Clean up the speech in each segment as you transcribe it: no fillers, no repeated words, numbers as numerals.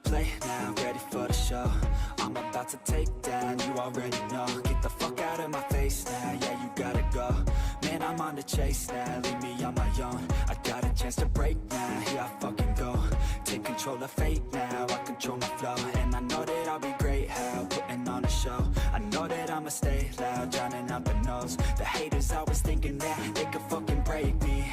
play now, ready for the show. I'm about to take down, you already know. Get the fuck out of my face now, yeah, you gotta go. Man, I'm on the chase now, leave me on my own. I got a chance to break now, here I fucking go. Take control of fate now, I control my flow. And I know that I'll be great, how putting on a show. I know that I'ma stay loud, drowning out the noise. The haters always thinking that they could fucking break me.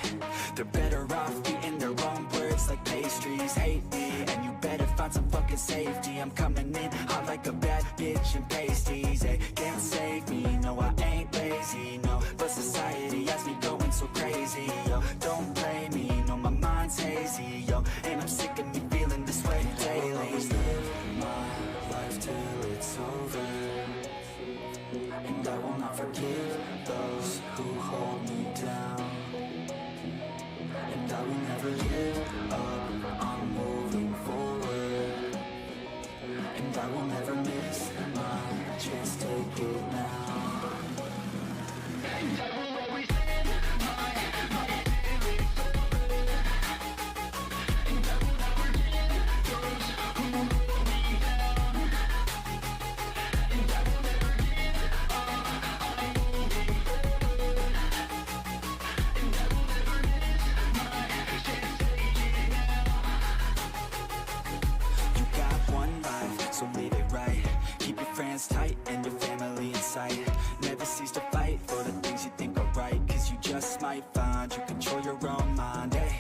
They're better off eating their own words like pastries. Hate me, and you better find some fucking safety. I'm coming in hot like a bad bitch and pasties. They can't save me, no I ain't lazy, no. But society has me going so crazy, yo. Don't blame me, no my mind's hazy, yo. And I'm sick of me feeling this way daily. I'll always live my life till it's over, and I will not forgive those who hold me down. And I will never give up, I'm moving forward. And I will never miss my chance, take it now. And I will always live my life till it's over, and I will never give those who hold me down. And I will never give up, I'm moving forward. And I will never miss my chance, take it now. You got one life, so live it right. Keep your friends tight and your family in sight. Never cease to fight for the things you think are right, cause you just might find you control your own mind, eh?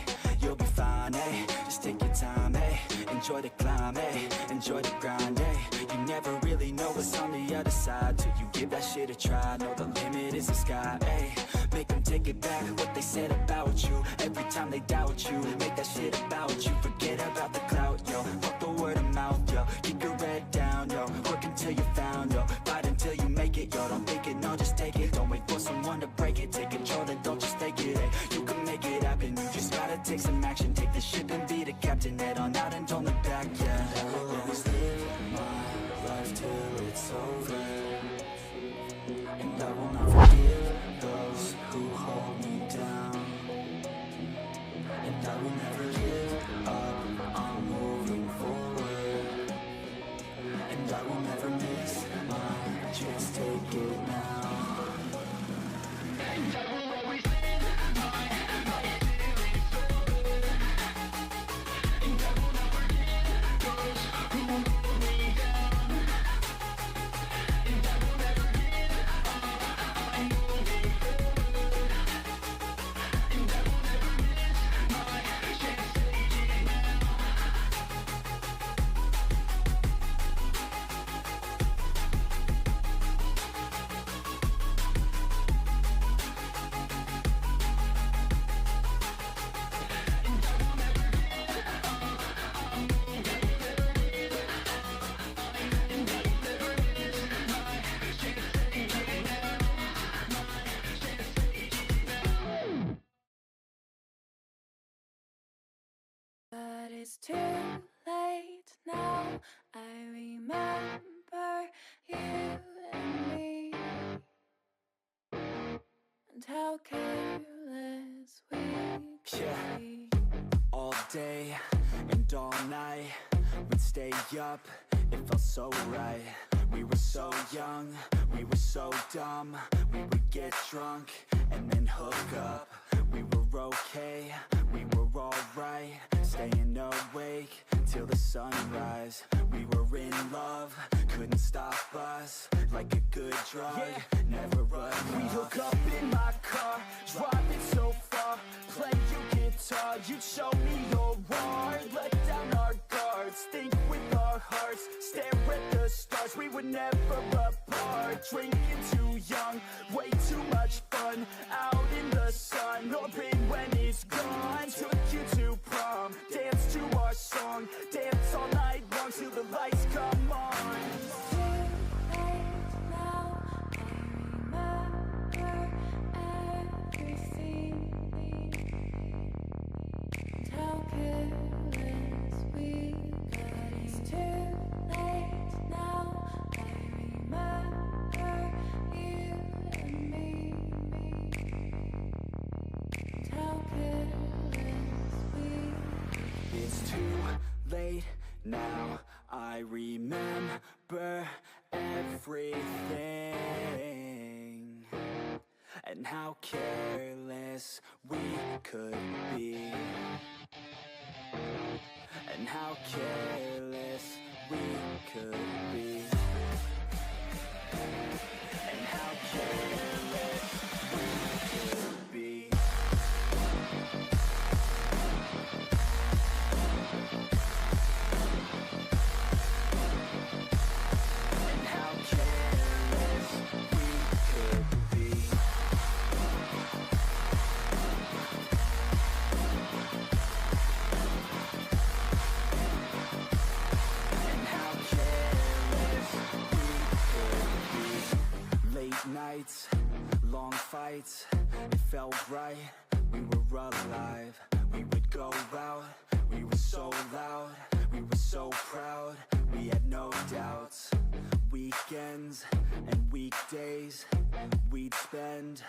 You'll be fine, eh? Just take your time, eh? Enjoy the climb, eh? Enjoy the grind, eh? You never really know what's on the other side till you give that shit a try. Know the limit is the sky, eh? Make them take it back, what they said about you. Every time they doubt you, make that shit about you. Forget about the clout, yo. Fuck the word of mouth, yo. Keep your head down, yo. Work until you found, yo. Fight until you make it, yo. Don't think it, no, just take it. Don't wait for someone to break it. Take control, then don't just take it, eh? You can make it happen, you just gotta take some action. Take the ship and be the captain. Head on out and don't look back, yeah. I will always live my life till it's over, and I will not forgive those who hold me down. And I will never give up, I'm moving forward. And I will never miss my chance, take it now. And I will always live my life till it's over, and I will never give those who hold me down. And I will never give up, I'm moving forward. And I will never miss my chance, take it now. But it's too late now. I remember you and me, and how careless we could be. All day and all night, we'd stay up, it felt so right. We were so young, we were so dumb. We would get drunk and then hook up. We were okay, we were alright. Staying awake till the sunrise. We were in love, couldn't stop us. Like a good drug, never run. We hook up in my car, driving so far. Play you guitar, you'd show me your art. Let down our guards, think with our hearts. Stare at the stars, we were never apart. Drinking too young, way too much fun. Out in the sun, hoping when it's gone. Took you to prom, dance to our song. Dance all night long till the lights come on. It's too late now, how careless we could be, and how careless we could be, and how careless we could be. And how careless we could be. And how careless we could be. Late nights, long fights, it felt right, we were alive. We would go out, we were so loud, we were so proud, we had no doubts. Weekends and weekdays, we'd spend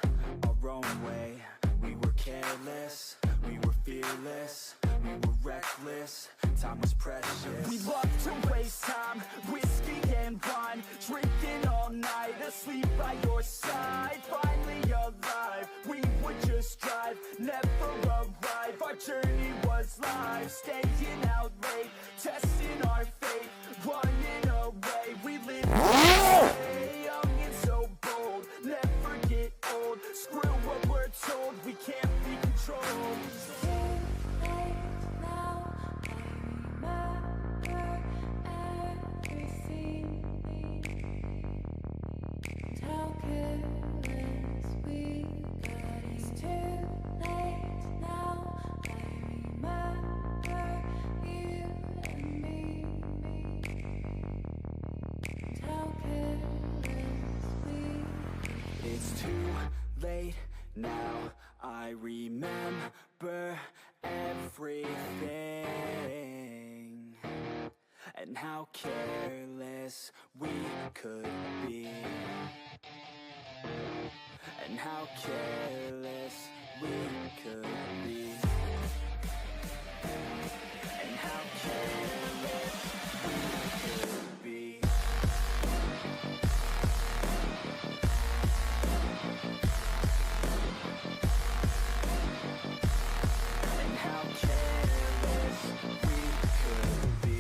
our own way. We were careless, we were fearless, we were reckless, time was precious. We loved to waste time, whiskey and wine, drinking all night, asleep by your side. Finally alive, we would just drive, never arrive. Our journey was live, staying out late, testing our fate, running away. We lived young and so bold, never get old. Screw what we're told, we can't be controlled. It's too late now, I remember everything, and how careless we could be, and how careless we could be, and how careless we could be. And how careless we could be.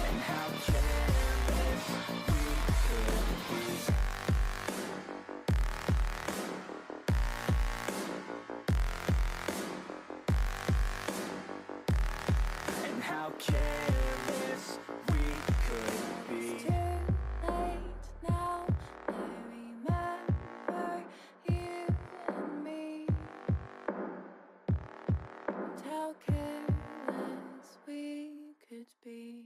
And how careless we could be. And how careless we could be. Now I remember you and me, and how careless we could be.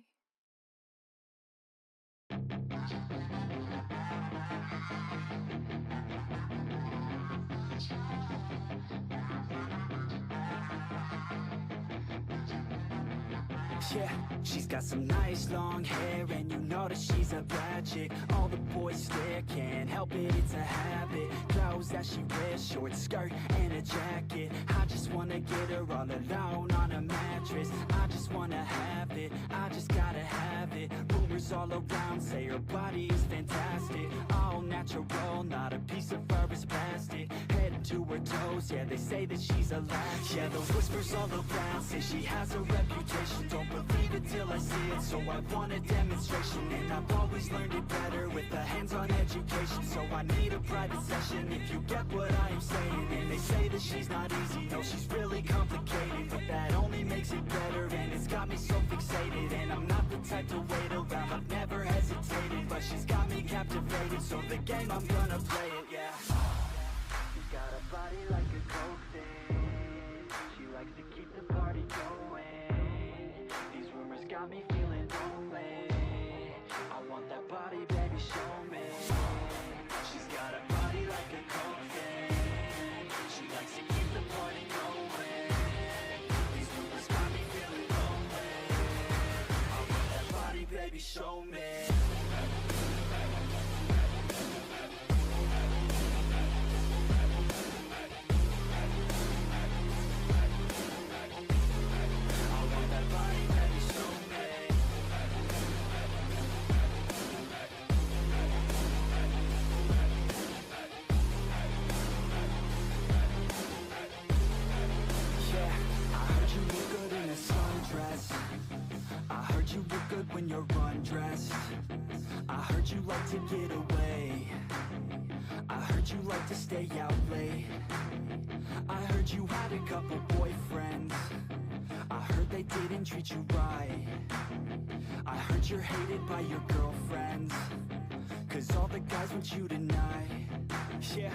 Yeah, she's got some nice long hair, and you know that she's a bad chick. All the boys stare, can't help it, it's a habit. Clothes that she wears, short skirt and a jacket. I just wanna get her all alone on a mattress. I just wanna have it, I just gotta have it. Rumors all around say her body is fantastic, all natural, not a piece of fur is plastic. Head to her toes, yeah, they say that she's a latch. Yeah, the whispers all around say she has a reputation. Don't believe it till I see it, so I want a demonstration. And I've always learned it better with a hands-on education. So I need a private session if you get what I am saying. And they say that she's not easy, no, she's really complicated, but that only makes it better, and it's got me so fixated. And I'm not the type to wait around, I've never hesitated, but she's got me captivated, so the game, I'm gonna play it, yeah. She's got a body like a coke thing, she likes to keep the party going. These rumors got me feeling lonely, I want that body, baby, show me. She's got a body like a coke thing, she likes to keep the party going. These rumors got me feeling lonely, I want that body, baby, show me. I want that body, baby, show me. when you're undressed. I heard you like to get away. I heard you like to stay out late. I heard you had a couple boyfriends. I heard they didn't treat you right. I heard you're hated by your girlfriends, 'cause all the guys want you tonight. Yeah,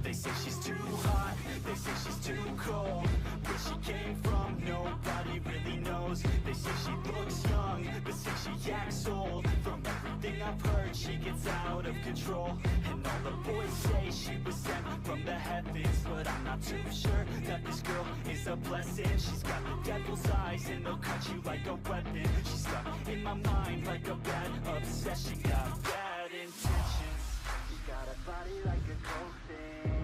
they say she's too hot, they say she's too cold. Where she came from, nobody really knows. They say she looks young, but say she acts old. From everything I've heard, she gets out of control. And all the boys say she was sent from the heavens, but I'm not too sure that this girl is a blessing. She's got the devil's eyes and they'll cut you like a weapon. She's stuck in my mind like a bad obsession. Got bad intentions. She's got a body like a coffin.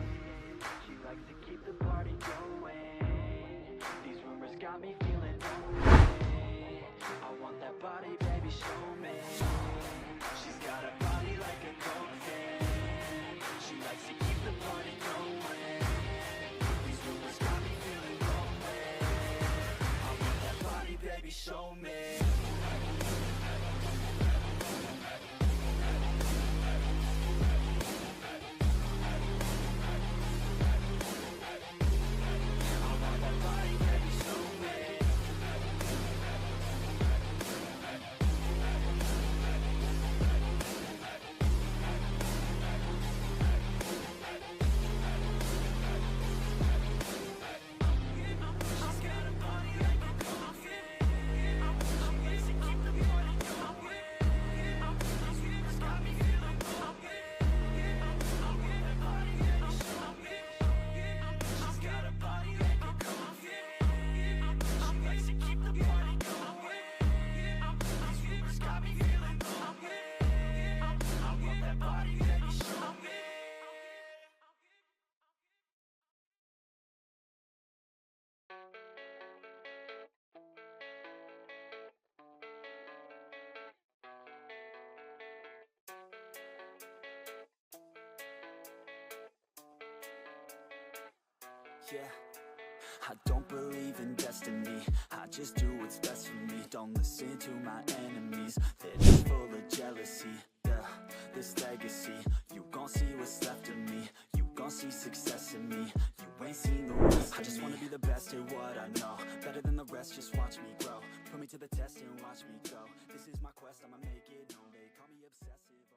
She likes to keep the party going. These rumors got me feeling lonely. I want that body, baby, show me. She's got a body like a coffin. She likes to keep the party going. These rumors got me feeling lonely. I want that body, baby, show me. Yeah, I don't believe in destiny. I just do what's best for me. Don't listen to my enemies, they're just full of jealousy. Yeah, this legacy, you gon' see what's left of me. You gon' see success in me. You ain't seen the rest of me. I just wanna be the best at what I know. Better than the rest, just watch me grow. Put me to the test and watch me go. This is my quest, I'ma make it known. They call me obsessive.